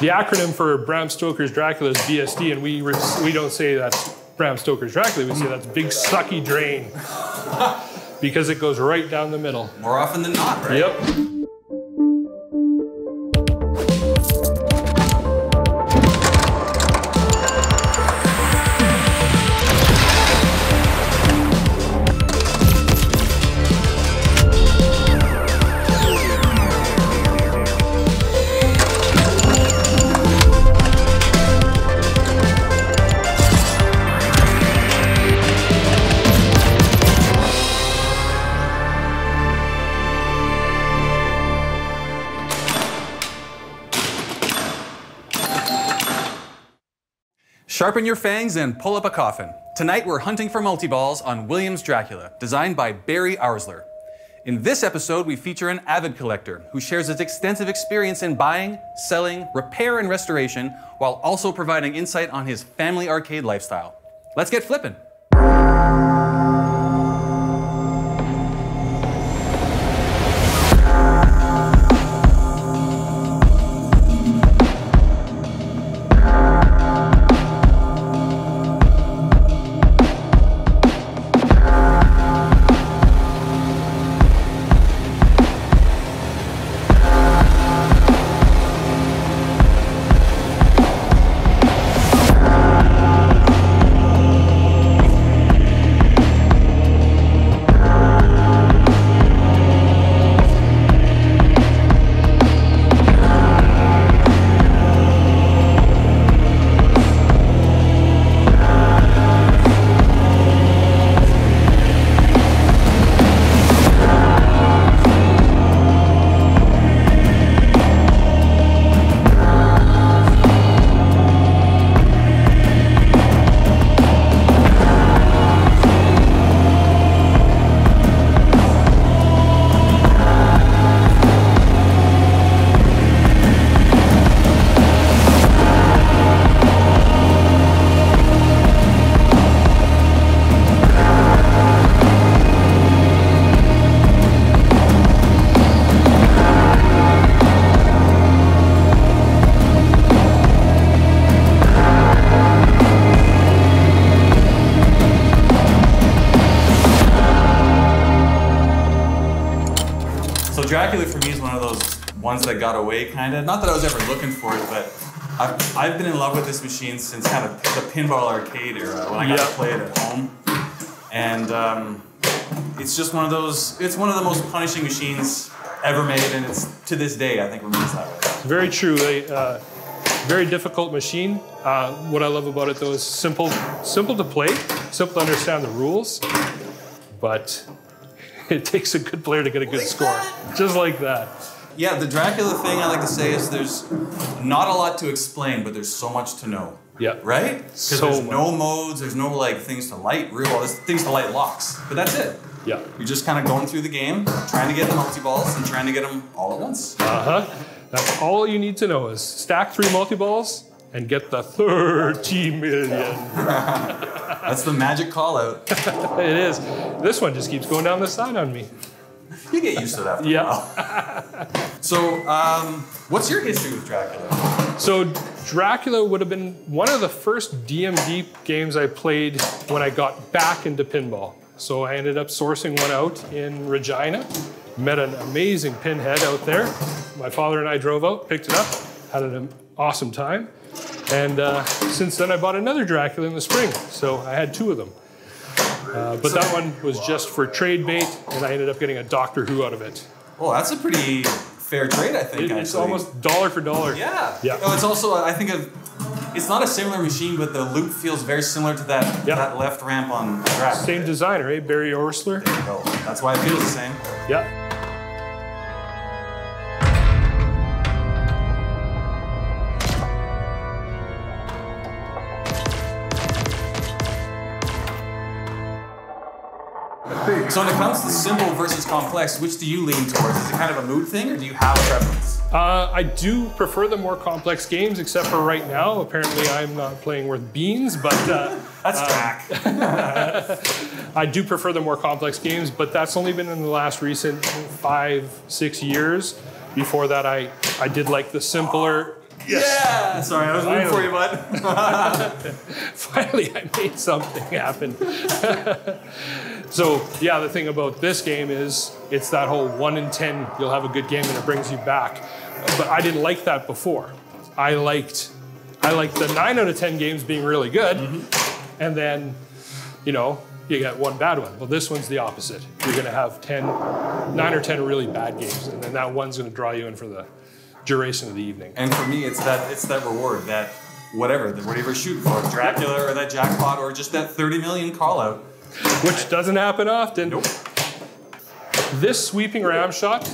The acronym for Bram Stoker's Dracula is BSD, and we don't say that's Bram Stoker's Dracula, we say that's big sucky drain. Because it goes right down the middle. More often than not, right? Yep. Sharpen your fangs and pull up a coffin. Tonight we're hunting for multi-balls on Williams' Dracula, designed by Barry Arsler. In this episode, we feature an avid collector who shares his extensive experience in buying, selling, repair, and restoration, while also providing insight on his family arcade lifestyle. Let's get flippin'. Dracula for me is one of those ones that got away, kind of. Not that I was ever looking for it, but I've been in love with this machine since kind of the pinball arcade era when I got to play it at home. And it's just one of those. It's one of the most punishing machines ever made, and it's to this day I think remains that way. Very true. A very difficult machine. What I love about it though is simple to play, simple to understand the rules, but it takes a good player to get a good score. Just like that. Yeah, the Dracula thing I like to say is there's not a lot to explain, but there's so much to know. Yeah. Right? Because there's no modes, there's no like things to light, there's things to light locks, but that's it. Yeah. You're just kind of going through the game, trying to get the multi-balls and trying to get them all at once. Uh-huh. That's all you need to know is stack 3 multi-balls and get the 30 million. That's the magic call out. It is. This one just keeps going down the side on me. You get used to that after a while. So, what's your history with Dracula? So, Dracula would have been one of the first DMD games I played when I got back into pinball. So I ended up sourcing one out in Regina, met an amazing pinhead out there. My father and I drove out, picked it up, had an awesome time. And since then I bought another Dracula in the spring. So I had 2 of them. But that one was just for trade bait, and I ended up getting a Doctor Who out of it. Oh, that's a pretty fair trade, I think. It's almost dollar for dollar. Yeah. Yeah. Oh, it's also, I think, it's not a similar machine, but the loop feels very similar to that, that left ramp on Dracula. Same designer, eh? Barry Arsler. There you go. That's why it feels the same. Yeah. So when it comes to simple versus complex, which do you lean towards? Is it kind of a mood thing, or do you have a preference? I do prefer the more complex games, except for right now. Apparently I'm not playing with beans, but... that's Drac. I do prefer the more complex games, but that's only been in the last recent 5-6 years. Before that, I did like the simpler Yeah! Sorry, I was rooting for you, bud. Finally, I made something happen. So, yeah, the thing about this game is it's that whole 1 in 10, you'll have a good game and it brings you back. But I didn't like that before. I liked the 9 out of 10 games being really good, and then, you know, you get one bad one. Well, this one's the opposite. You're going to have 9 or 10 really bad games, and then that one's going to draw you in for the duration of the evening. And for me, it's that reward, that whatever you're shooting for, Dracula or that jackpot or just that 30 million call out. Which doesn't happen often. Nope. This sweeping ram shot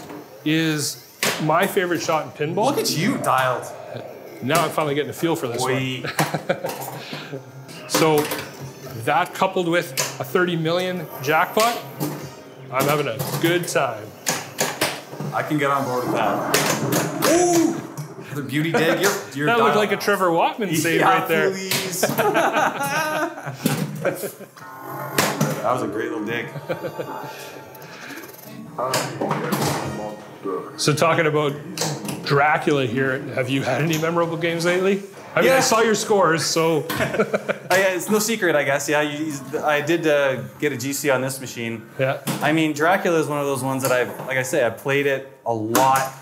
is my favorite shot in pinball. Look at you dialed. Now I'm finally getting a feel for this one. So that coupled with a 30 million jackpot, I'm having a good time. I can get on board with that. Ooh! The beauty dig. You're that looked like a Trevor Whatman save right there. Please. That was a great little dig. So talking about Dracula here, have you had any memorable games lately? I mean, I saw your scores, so... It's no secret, I guess. Yeah, I did get a GC on this machine. Yeah. I mean, Dracula is one of those ones that I've played it a lot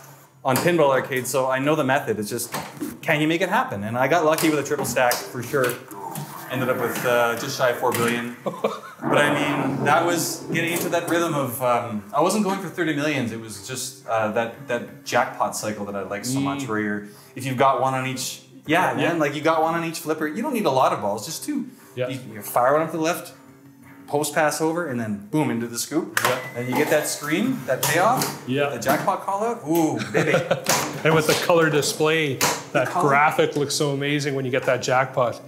on Pinball Arcade, so I know the method. It's just, can you make it happen? And I got lucky with a triple stack for sure. Ended up with just shy of 4 billion. But I mean, that was getting into that rhythm of, I wasn't going for 30 millions. It was just that jackpot cycle that I like so much, where if you've got one on each, man, like you got one on each flipper. You don't need a lot of balls, just 2. Yeah. You fire one up to the left, post pass over, and then boom, into the scoop. Yeah. And you get that screen, that payoff, the jackpot call out. Ooh, baby. And with the color display, that graphic looks so amazing when you get that jackpot.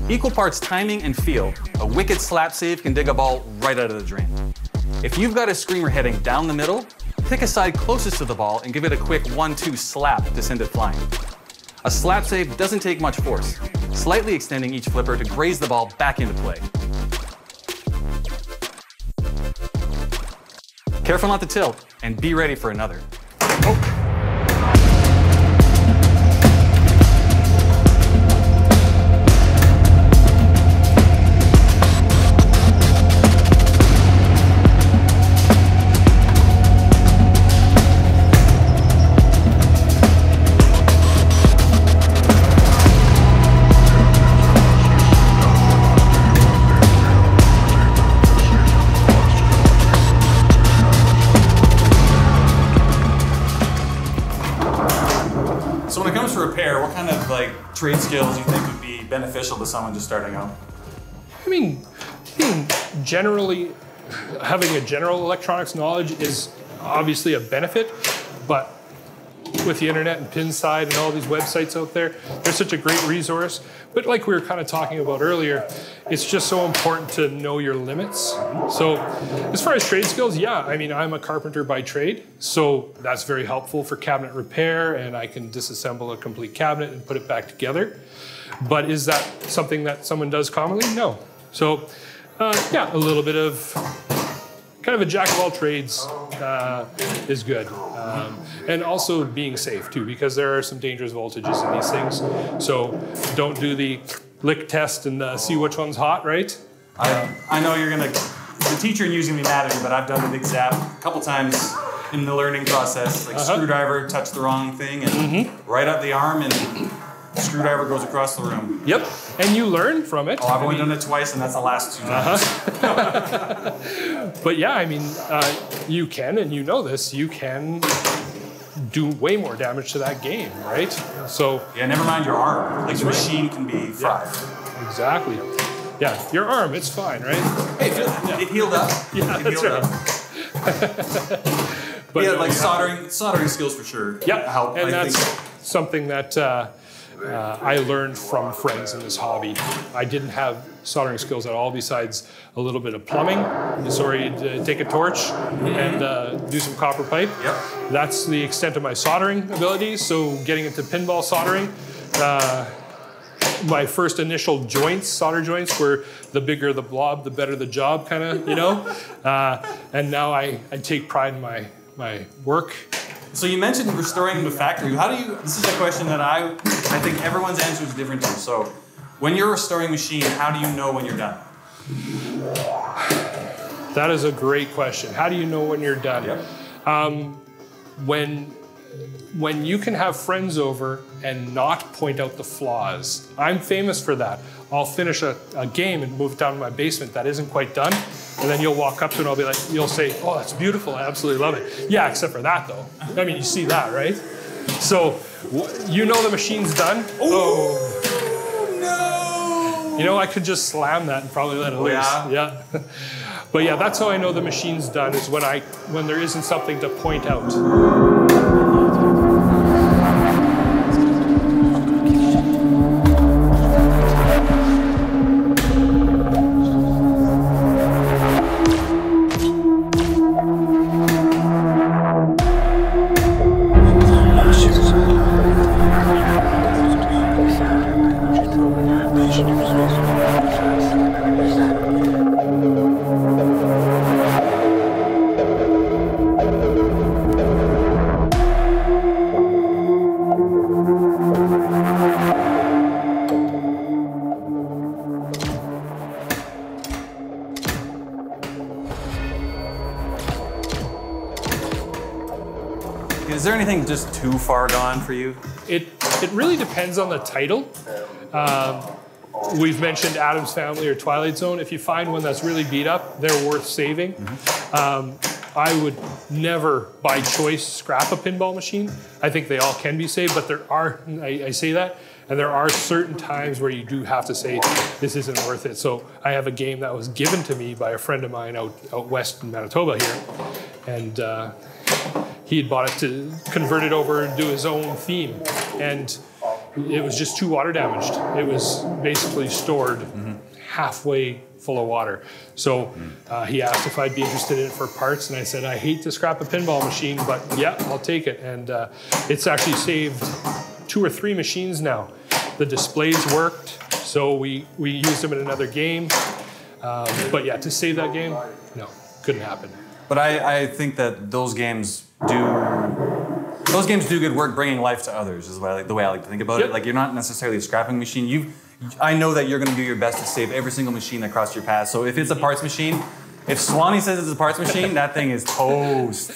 Equal parts timing and feel, a wicked slap save can dig a ball right out of the drain. If you've got a screamer heading down the middle, pick a side closest to the ball and give it a quick 1-2 slap to send it flying. A slap save doesn't take much force, slightly extending each flipper to graze the ball back into play. Careful not to tilt, and be ready for another. Oh. So when it comes to repair, what kind of trade skills do you think would be beneficial to someone just starting out? I mean, generally, having a general electronics knowledge is obviously a benefit, but with the internet and Pinside and all these websites out there, they're such a great resource. But like we were kind of talking about earlier, it's just so important to know your limits. So as far as trade skills, I mean, I'm a carpenter by trade, so that's very helpful for cabinet repair, and I can disassemble a complete cabinet and put it back together. But is that something that someone does commonly? No. So a little bit of kind of a jack of all trades is good. And also being safe too, because there are some dangerous voltages in these things. So don't do the lick test and see which one's hot, right? I know you're gonna, the teacher using me mad at me, but I've done the big zap a couple times in the learning process. Screwdriver touched the wrong thing and right up the arm, and screwdriver goes across the room. Yep, and you learn from it. Oh, I've only done it twice, and that's the last 2 times. But yeah, I mean, you can, and you know this, you can do way more damage to that game, right? So yeah, never mind your arm. Like the machine can be fried. Yeah, exactly. Yeah, your arm, it's fine, right? Hey, it healed up. Yeah, that's right. But yeah, like soldering skills for sure. Yeah, help. And that's something that I learned from friends in this hobby. I didn't have soldering skills at all besides a little bit of plumbing. So you'd take a torch and do some copper pipe. Yep. That's the extent of my soldering abilities. So getting into pinball soldering, my first initial joints, solder joints, were the bigger the blob, the better the job, kind of, you know? And now I take pride in my work. So you mentioned restoring the factory. How do you, this is a question that I think everyone's answer is different to. So when you're restoring a machine, how do you know when you're done? That is a great question. How do you know when you're done? Yep. When you can have friends over and not point out the flaws. I'm famous for that. I'll finish a game and move down to my basement that isn't quite done, and then you'll walk up to it and I'll be like, you'll say, oh, that's beautiful, I absolutely love it. Yeah, except for that though. I mean, you see that, right? So, you know the machine's done. Oh, no! You know, I could just slam that and probably let it loose. Yeah. But yeah, that's how I know the machine's done, is when there isn't something to point out. Is there anything just too far gone for you? It really depends on the title. We've mentioned Addams Family or Twilight Zone. If you find one that's really beat up, they're worth saving. I would never, by choice, scrap a pinball machine. I think they all can be saved, but there are, I say that, and there are certain times where you do have to say, this isn't worth it. So I have a game that was given to me by a friend of mine out west in Manitoba here, and he had bought it to convert it over and do his own theme. And it was just too water damaged. It was basically stored halfway full of water. So he asked if I'd be interested in it for parts, and I said, I hate to scrap a pinball machine, but yeah, I'll take it. And it's actually saved 2 or 3 machines now. The displays worked, so we used them in another game. But yeah, to save that game, no, couldn't happen. But I think that those games do good work bringing life to others, is the way I like to think about it. Like, you're not necessarily a scrapping machine. I know that you're going to do your best to save every single machine that crosses your path. So if it's a parts machine, if Swanee says it's a parts machine, that thing is toast.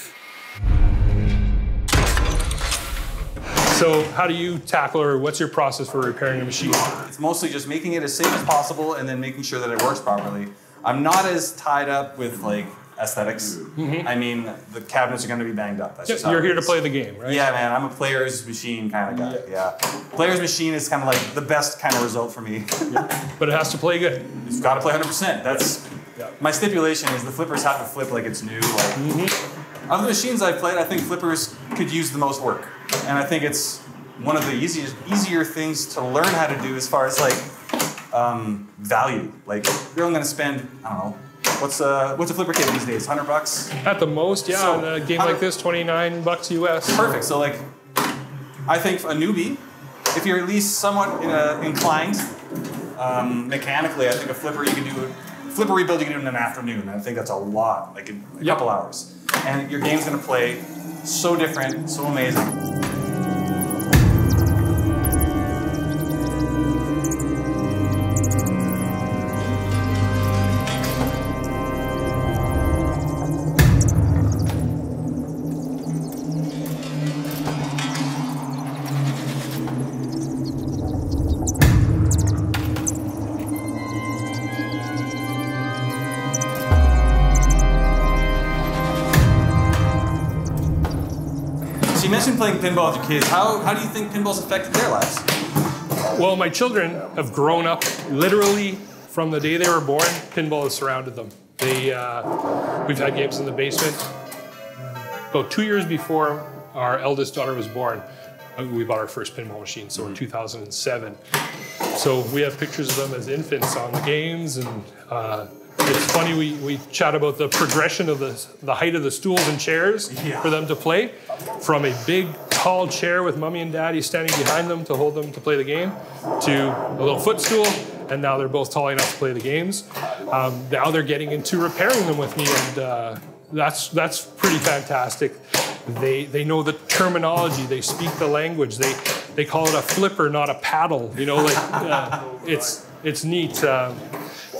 So how do you tackle, or what's your process for repairing a machine? It's mostly just making it as safe as possible and then making sure that it works properly. I'm not as tied up with like aesthetics. I mean, the cabinets are going to be banged up. That's just how you're here to play the game, right? Yeah, man. I'm a player's machine kind of guy. Yeah. Player's machine is kind of like the best kind of result for me. But it has to play good. It's got to play 100%. That's my stipulation is the flippers have to flip like it's new. Like, of the machines I've played, I think flippers could use the most work. And I think it's one of the easier things to learn how to do as far as like value. Like, you're only going to spend, I don't know, what's a flipper kit these days? $100? At the most, yeah. So, in a game like this, $29 US. Perfect. So like, I think a newbie, if you're at least somewhat inclined mechanically, I think a flipper flipper rebuild you can do in an afternoon. And I think that's a lot, like in a couple hours. And your game's gonna play so different, so amazing. mentioned playing pinball with your kids. How do you think pinball's affected their lives? Well, my children have grown up literally from the day they were born. Pinball has surrounded them. We've had games in the basement. About 2 years before our eldest daughter was born, we bought our first pinball machine, so in 2007. So we have pictures of them as infants on the games, and it's funny, we chat about the progression of the height of the stools and chairs for them to play, from a big, tall chair with mommy and daddy standing behind them to hold them to play the game, to a little footstool, and now they're both tall enough to play the games. Now they're getting into repairing them with me, and that's pretty fantastic. They know the terminology, they speak the language, they call it a flipper, not a paddle. You know, like it's neat to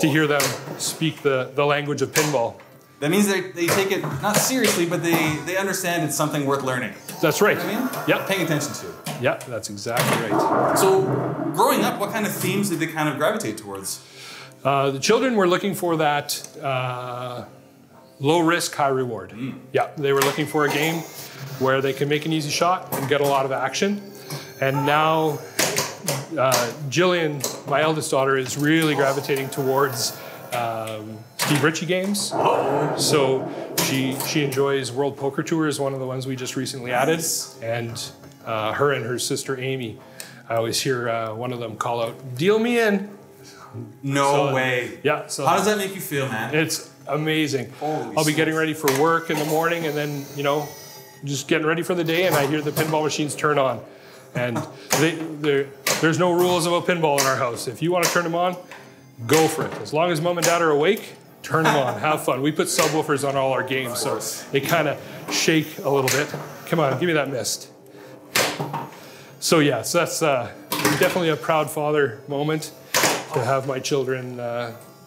hear them speak the language of pinball. That means they take it not seriously, but they understand it's something worth learning. That's right. You know what I mean? Yeah. Paying attention to. Yeah, that's exactly right. So, growing up, what kind of themes did they kind of gravitate towards? The children were looking for that low risk, high reward. Yeah, they were looking for a game where they can make an easy shot and get a lot of action. And now Jillian, my eldest daughter, is really gravitating towards Steve Ritchie games. So she enjoys World Poker Tour, is one of the ones we just recently added. And her and her sister Amy, I always hear one of them call out, "Deal me in." No way. Yeah. So how does that make you feel, man? It's amazing. Holy I'll be getting ready for work in the morning, and then, you know, just getting ready for the day, and I hear the pinball machines turn on. And there's no rules about pinball in our house. If you want to turn them on, go for it. As long as mom and dad are awake, turn them on. Have fun. We put subwoofers on all our games, so they kind of shake a little bit. Come on, give me that mist. So yeah, so that's definitely a proud father moment to have my children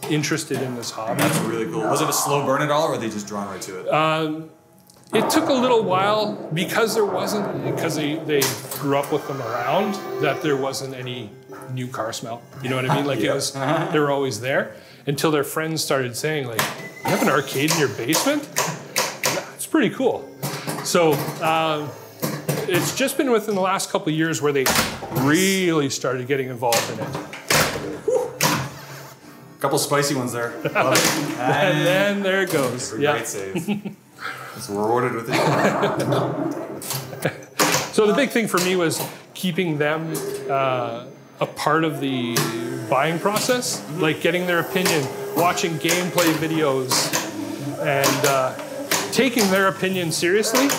interested in this hobby. That's really cool. Was it a slow burn at all, or were they just drawn right to it? It took a little while because they grew up with them around, that there wasn't any new car smell. You know what I mean? Like it was, they were always there until their friends started saying, like, "You have an arcade in your basement? It's pretty cool." So it's just been within the last couple of years where they really started getting involved in it. Couple spicy ones there. Love it. And then there it goes. Great save. It's rewarded with it. So the big thing for me was keeping them a part of the buying process, like getting their opinion, watching gameplay videos, and taking their opinion seriously.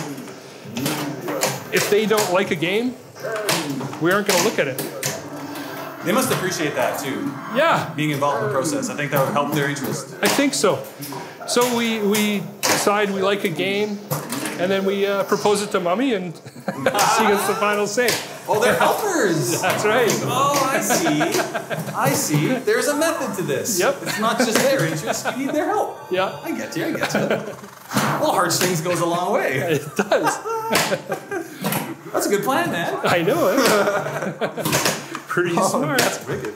If they don't like a game, we aren't going to look at it. They must appreciate that too. Yeah. Being involved in the process. I think that would help their interest. I think so. So we decide we like a game, and then we propose it to mommy, and she gets the final say. Oh, they're helpers. That's right. Oh, I see. I see. There's a method to this. Yep. It's not just their interest. You need their help. Yeah. I get you. Well, heartstrings goes a long way. It does. That's a good plan, man. I know it. Pretty smart. That's wicked.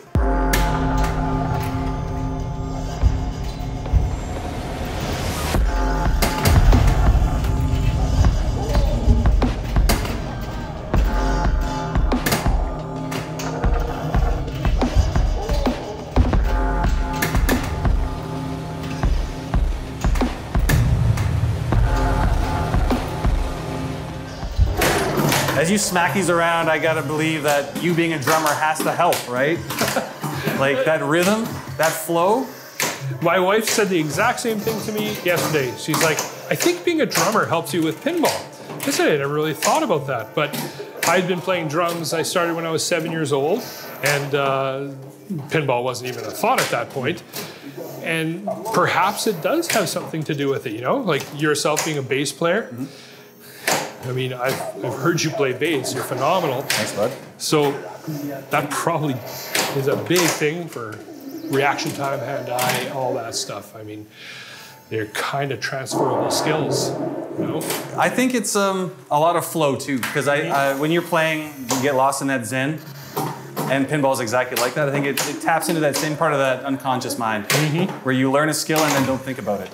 As you smack these around, I gotta believe that you being a drummer has to help, right? Like that rhythm, that flow. My wife said the exact same thing to me yesterday. She's like, "I think being a drummer helps you with pinball." I said, "I never really thought about that." But I'd been playing drums. I started when I was 7 years old, and pinball wasn't even a thought at that point. And perhaps it does have something to do with it, you know? Like yourself being a bass player. I mean, I've heard you play bass. You're phenomenal. Thanks, bud. So that probably is a big thing for reaction time, hand-eye, all that stuff. I mean, they're kind of transferable skills, you know? I think it's a lot of flow too, because when you're playing, you get lost in that zen, and pinball is exactly like that. I think it taps into that same part of that unconscious mind, where you learn a skill and then don't think about it.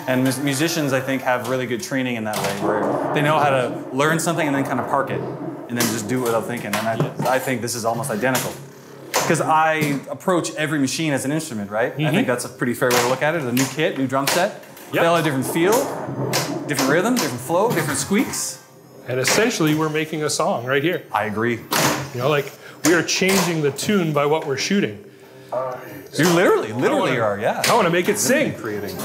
And musicians, I think, have really good training in that way, where they know how to learn something and then kind of park it, and then just do it without thinking. And I think this is almost identical. Because I approach every machine as an instrument, right? I think that's a pretty fair way to look at it. A new kit, new drum set. They all have different feel, different rhythm, different flow, different squeaks. And essentially, we're making a song right here. I agree. You know, like, we are changing the tune by what we're shooting. You literally are, yeah. I want to make it sing. Creating.